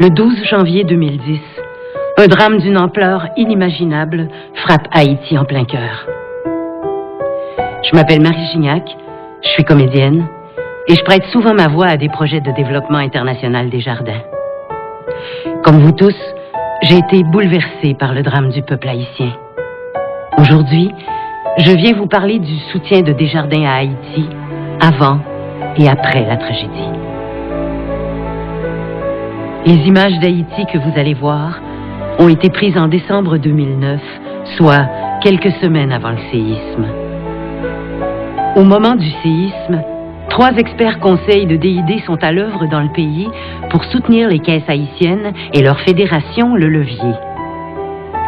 Le 12 janvier 2010, un drame d'une ampleur inimaginable frappe Haïti en plein cœur. Je m'appelle Marie Gignac, je suis comédienne et je prête souvent ma voix à des projets de développement international des Jardins. Comme vous tous, j'ai été bouleversée par le drame du peuple haïtien. Aujourd'hui, je viens vous parler du soutien de Desjardins à Haïti avant et après la tragédie. Les images d'Haïti que vous allez voir ont été prises en décembre 2009, soit quelques semaines avant le séisme. Au moment du séisme, 3 experts conseils de DID sont à l'œuvre dans le pays pour soutenir les caisses haïtiennes et leur fédération, le Levier.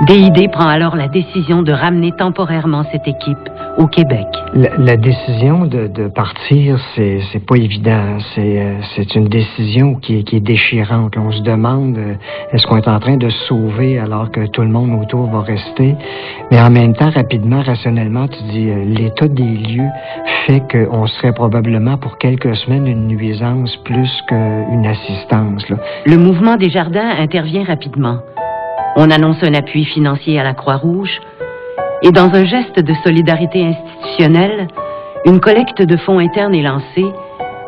DID prend alors la décision de ramener temporairement cette équipe au Québec. La décision de partir, c'est pas évident. C'est une décision qui est déchirante. On se demande, est-ce qu'on est en train de se sauver alors que tout le monde autour va rester? Mais en même temps, rapidement, rationnellement, tu dis, l'état des lieux fait qu'on serait probablement pour quelques semaines une nuisance plus qu'une assistance, là. Le mouvement Desjardins intervient rapidement. On annonce un appui financier à la Croix-Rouge et dans un geste de solidarité institutionnelle, une collecte de fonds internes est lancée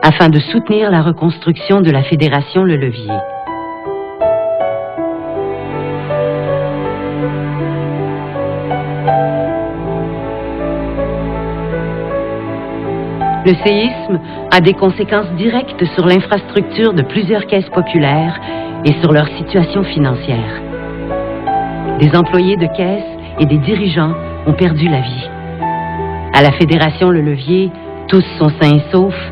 afin de soutenir la reconstruction de la Fédération Le Levier. Le séisme a des conséquences directes sur l'infrastructure de plusieurs caisses populaires et sur leur situation financière. Des employés de caisse et des dirigeants ont perdu la vie. À la Fédération Le Levier, tous sont sains et saufs,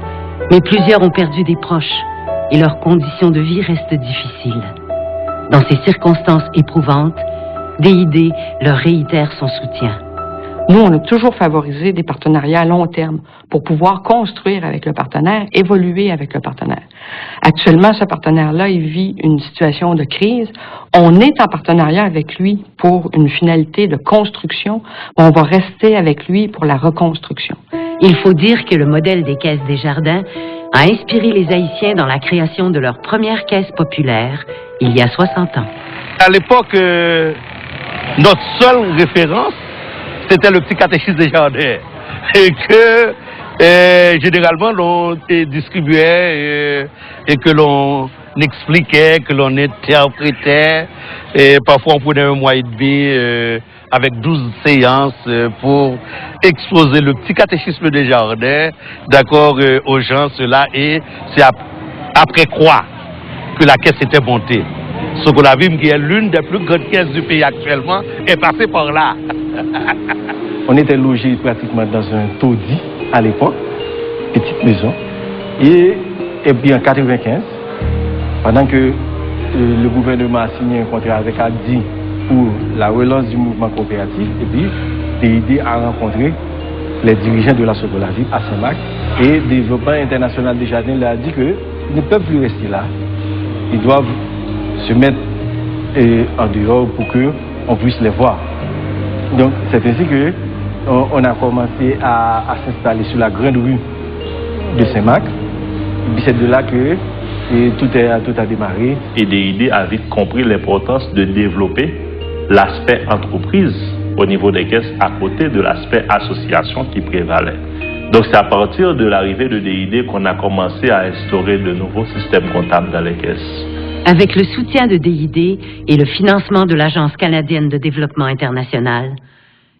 mais plusieurs ont perdu des proches et leurs conditions de vie restent difficiles. Dans ces circonstances éprouvantes, DID leur réitère son soutien. Nous, on a toujours favorisé des partenariats à long terme pour pouvoir construire avec le partenaire, évoluer avec le partenaire. Actuellement, ce partenaire-là, il vit une situation de crise. On est en partenariat avec lui pour une finalité de construction. On va rester avec lui pour la reconstruction. Il faut dire que le modèle des caisses Desjardins a inspiré les Haïtiens dans la création de leur première caisse populaire il y a 60 ans. À l'époque, notre seule référence, c'était le petit catéchisme des Jardins. Et que, généralement, l'on distribuait et que l'on expliquait, que l'on interprétait. Et parfois, on prenait un mois et demi avec 12 séances pour exposer le petit catéchisme des Jardins, d'accord, aux gens, cela. Et c'est après quoi que la caisse était montée. Ce qu'on a vu, qui est l'une des plus grandes caisses du pays actuellement, est passée par là. On était logés pratiquement dans un taudis à l'époque, petite maison. Et puis en 1995, pendant que le gouvernement a signé un contrat avec ADI pour la relance du mouvement coopératif, et puis DID a rencontré les dirigeants de la Socolaville à Saint-Marc et Développement International des Jardins leur a dit qu'ils ne peuvent plus rester là. Ils doivent se mettre en dehors pour qu'on puisse les voir. Donc c'est ainsi qu'on a commencé à s'installer sur la grande rue de Saint-Marc. Et puis c'est de là que tout a démarré. Et DID a vite compris l'importance de développer l'aspect entreprise au niveau des caisses à côté de l'aspect association qui prévalait. Donc c'est à partir de l'arrivée de DID qu'on a commencé à instaurer de nouveaux systèmes comptables dans les caisses. Avec le soutien de DID et le financement de l'Agence canadienne de développement international,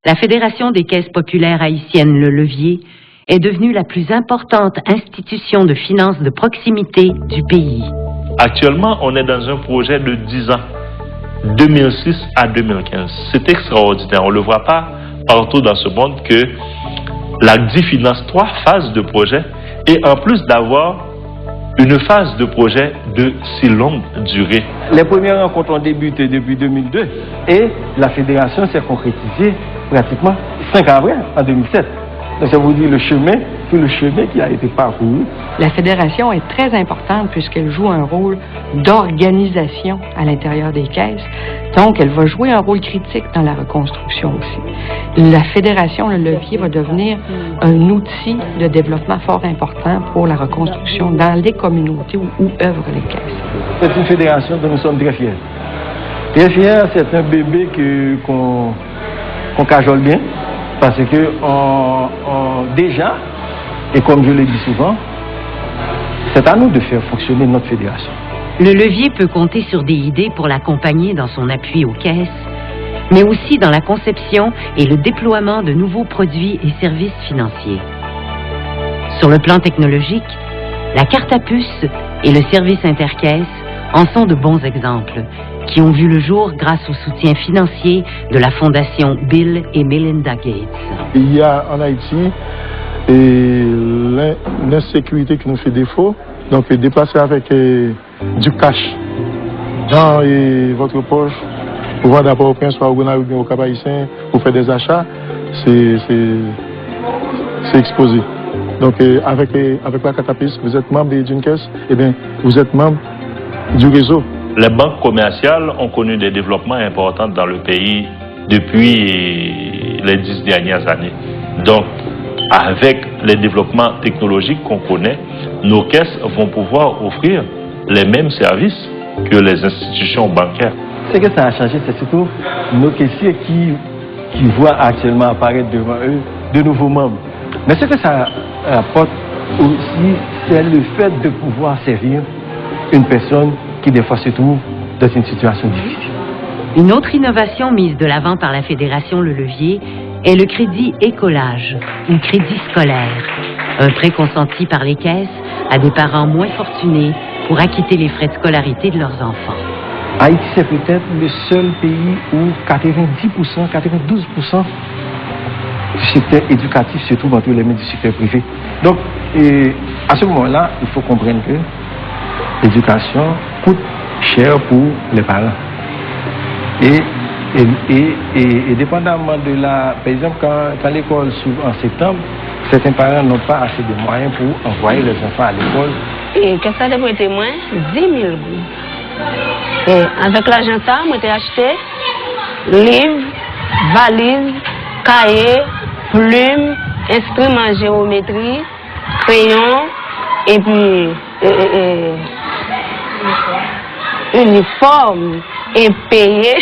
la Fédération des caisses populaires haïtiennes Le Levier est devenue la plus importante institution de finances de proximité du pays. Actuellement, on est dans un projet de 10 ans, 2006 à 2015. C'est extraordinaire. On ne le voit pas partout dans ce monde que l'ACDI finance 3 phases de projet et en plus d'avoir une phase de projet de si longue durée. Les premières rencontres ont débuté depuis 2002 et la fédération s'est concrétisée pratiquement 5 ans après, en 2007. Donc ça vous dit tout le chemin qui a été parcouru. La fédération est très importante puisqu'elle joue un rôle d'organisation à l'intérieur des caisses. Donc, elle va jouer un rôle critique dans la reconstruction aussi. La fédération, le levier, va devenir un outil de développement fort important pour la reconstruction dans les communautés où œuvrent les caisses. C'est une fédération dont nous sommes très fiers. Très fiers, c'est un bébé qu'on cajole bien, parce que déjà, et comme je le dis souvent, c'est à nous de faire fonctionner notre fédération. Le levier peut compter sur des idées pour l'accompagner dans son appui aux caisses, mais aussi dans la conception et le déploiement de nouveaux produits et services financiers. Sur le plan technologique, la carte à puce et le service intercaisse en sont de bons exemples, qui ont vu le jour grâce au soutien financier de la fondation Bill et Melinda Gates. Il y a en Haïti l'insécurité qui nous fait défaut, donc déplacer avec du cash dans votre poche pour voir d'abord au prince, soit au Cap Haïtien, pour faire des achats, c'est exposé. Donc avec la Catapis, vous êtes membre d'une caisse, et bien vous êtes membre du réseau. Les banques commerciales ont connu des développements importants dans le pays depuis les 10 dernières années. Donc, avec les développements technologiques qu'on connaît, nos caisses vont pouvoir offrir les mêmes services que les institutions bancaires. Ce que ça a changé, c'est surtout nos caissiers qui voient actuellement apparaître devant eux de nouveaux membres. Mais ce que ça apporte aussi, c'est le fait de pouvoir servir une personne qui des fois se trouve dans une situation difficile. Une autre innovation mise de l'avant par la Fédération Le Levier est le crédit écolage ou crédit scolaire, un prêt consenti par les caisses à des parents moins fortunés pour acquitter les frais de scolarité de leurs enfants. Haïti, c'est peut-être le seul pays où 90%, 92% du secteur éducatif se trouve entre les mains du secteur privé. Donc, à ce moment-là, il faut comprendre que l'éducation coûte cher pour les parents. Et dépendamment de la... Par exemple, quand l'école s'ouvre en septembre, certains parents n'ont pas assez de moyens pour envoyer les enfants à l'école. Et qu'est-ce que ça devrait être moins? 10 000 goûts. Et avec l'argent ça, moi j'ai acheté livres, valises, cahiers, plumes, instruments géométrie, crayons, et puis uniforme, et payer,